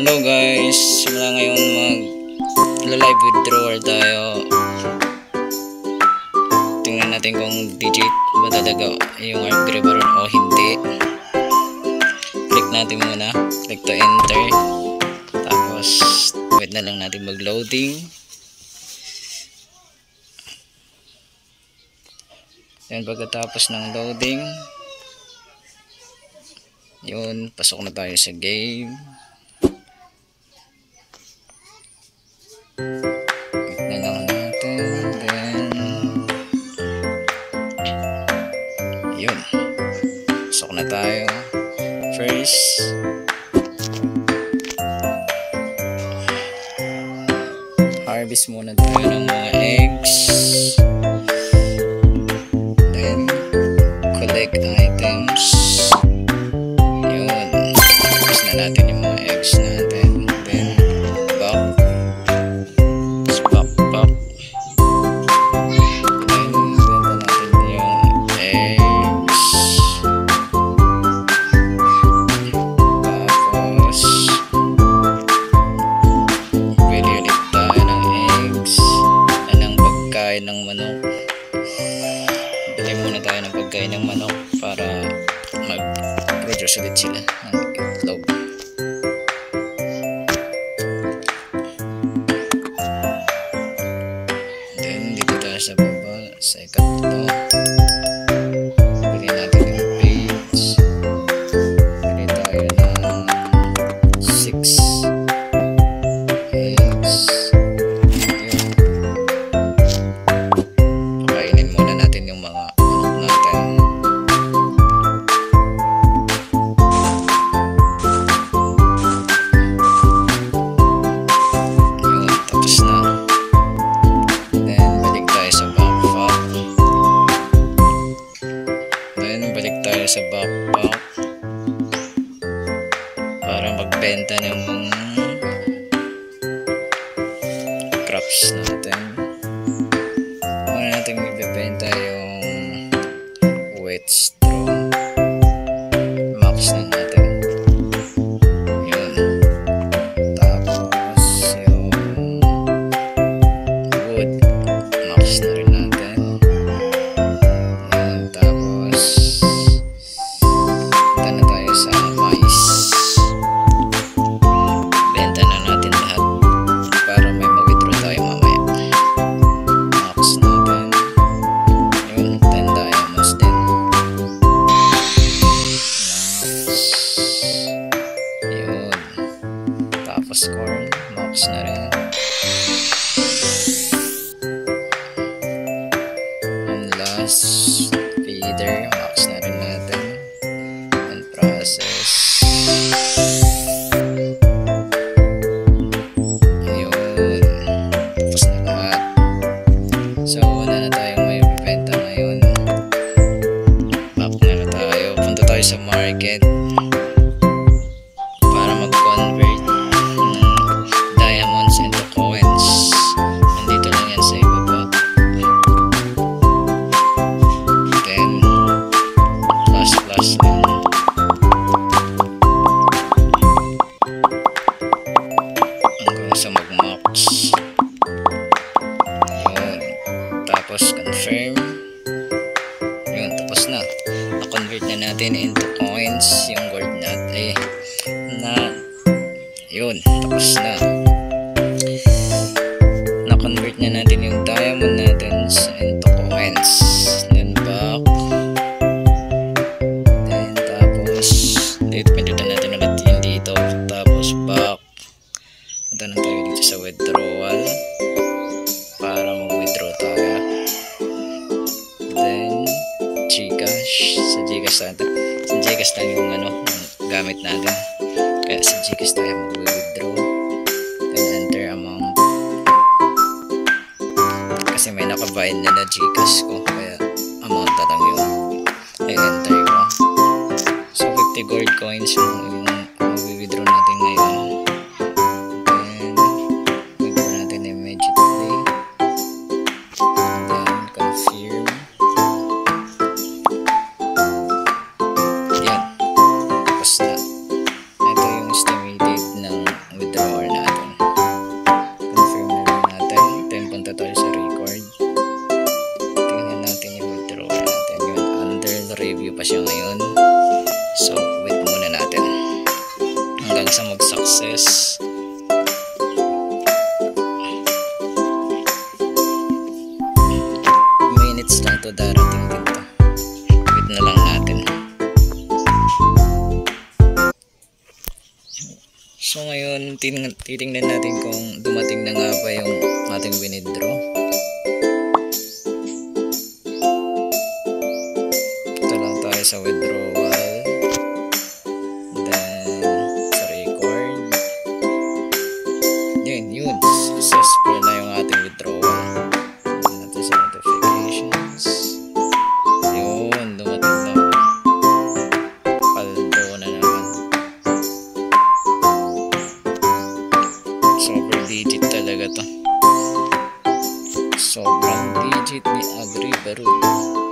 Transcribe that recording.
Hello guys, simula ngayon mag-live withdrawal tayo. Tingnan natin kung digit ba talaga yung ArcGrabber o hindi. Click natin muna, click to enter. Tapos wait na lang natin mag-loading. Yan, pagkatapos ng loading, yun, pasok na tayo sa game. Click na lang natin, then yun, pasok na tayo. First, harvest muna tayo ng mga eggs. Then collect items. Yun, harvest na natin yung mga eggs natin. Then back. Ng manok, bili muna tayo ng pagkain ng manok para mag-produce ulit sila ng itlog. Then dito tayo sa baba sa ikatlo, bili natin yung page, bili tayo ng 6 eggs. Sa backpack para magbenta ng mga crops natin. Muna natin ibebenta yung wet straw, max na natin yun. Tapos yung wood, max na rin natin yun. Tapos sa mais, benta na natin lahat para may ma-withdraw tayo mamaya. Max natin yun, 10 diamonds din. Max yun. Tapos corn, max na rin. And last, feeder, max na rin natin. Process. Ayun, tapos na lahat. So wala na tayong may bibenta ngayon. Back na tayo, punta tayo sa market para mag-convert diamonds into coins. Nandito lang yan sa ibaba. Then plus lang sa mag-max. Yun. Tapos confirm. Yun, tapos na. Na-convert na natin into coins yung gold natin. Yun, tapos na. Na-convert na natin yung diamond natin into coins. Then back. Then tapos dito, pindutan natin ulit yung dito. Tapos back. Punta na tayo dito sa withdrawal para mag-withdraw tayo. Then Gcash, sa Gcash natin. Sa Gcash lang yung gamit natin, kaya sa Gcash tayo mag-withdraw. Then enter amount, kasi may nakabayad na Gcash ko, kaya amount na lang yung i-enter ko. So 50 gold coins yung mag-withdraw natin ngayon. success. Minutes lang to, darating dito. Wait na lang natin. So ngayon titingnan natin kung dumating na nga ba yung ating winidraw. Ito lang tayo sa withdrawal. Then sa record. Yun. Successful na yung ating withdrawal. Tignan natin sa notifications. Yun, dumating na. Paldo na naman. Sobrang digit talaga to. Sobrang digit ni Agri Barul.